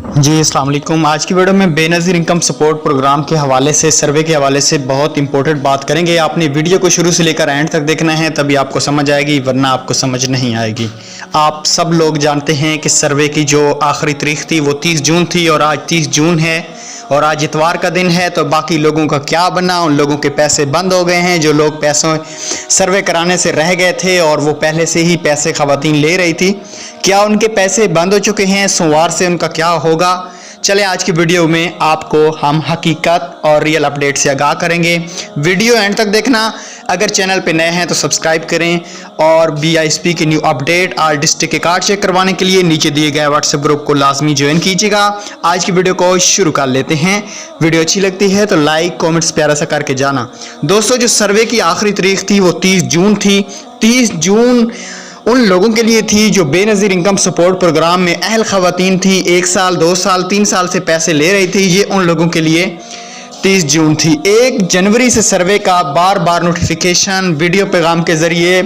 जी अस्सलाम वालेकुम। आज की वीडियो में बेनज़ीर इनकम सपोर्ट प्रोग्राम के हवाले से, सर्वे के हवाले से बहुत इंपॉर्टेंट बात करेंगे। आपने वीडियो को शुरू से लेकर एंड तक देखना है, तभी आपको समझ आएगी, वरना आपको समझ नहीं आएगी। आप सब लोग जानते हैं कि सर्वे की जो आखिरी तारीख थी वो 30 जून थी और आज 30 जून है और आज इतवार का दिन है। तो बाकी लोगों का क्या बना? उन लोगों के पैसे बंद हो गए हैं जो लोग पैसों सर्वे कराने से रह गए थे और वो पहले से ही पैसे ख़वातीन ले रही थी। क्या उनके पैसे बंद हो चुके हैं? सोमवार से उनका क्या होगा? चले आज की वीडियो में आपको हम हकीकत और रियल अपडेट से आगाह करेंगे। वीडियो एंड तक देखना। अगर चैनल पे नए हैं तो सब्सक्राइब करें और BISP की न्यू अपडेट और डिस्ट्रिक्ट के कार्ड चेक करवाने के लिए नीचे दिए गए व्हाट्सएप ग्रुप को लाजमी ज्वाइन कीजिएगा। आज की वीडियो को शुरू कर लेते हैं। वीडियो अच्छी लगती है तो लाइक कॉमेंट्स प्यारा सा करके जाना। दोस्तों, जो सर्वे की आखिरी तारीख थी वो 30 जून थी। 30 जून उन लोगों के लिए थी जो बेनज़ीर इनकम सपोर्ट प्रोग्राम में अहल ख़वातीन थी, 1 साल 2 साल 3 साल से पैसे ले रही थी। ये उन लोगों के लिए 30 जून थी। 1 जनवरी से सर्वे का बार बार नोटिफिकेशन, वीडियो पैगाम के ज़रिए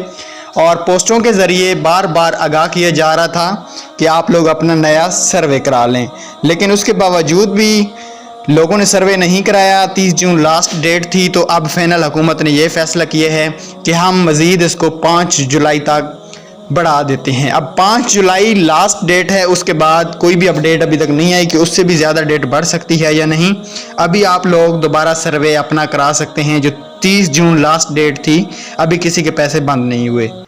और पोस्टों के ज़रिए बार बार आगाह किया जा रहा था कि आप लोग अपना नया सर्वे करा लें, लेकिन उसके बावजूद भी लोगों ने सर्वे नहीं कराया। 30 जून लास्ट डेट थी, तो अब फाइनल हुकूमत ने यह फैसला किया है कि हम मज़ीद इसको 5 जुलाई तक बढ़ा देते हैं। अब 5 जुलाई लास्ट डेट है, उसके बाद कोई भी अपडेट अभी तक नहीं आई कि उससे भी ज़्यादा डेट बढ़ सकती है या नहीं। अभी आप लोग दोबारा सर्वे अपना करा सकते हैं। जो 30 जून लास्ट डेट थी, अभी किसी के पैसे बंद नहीं हुए।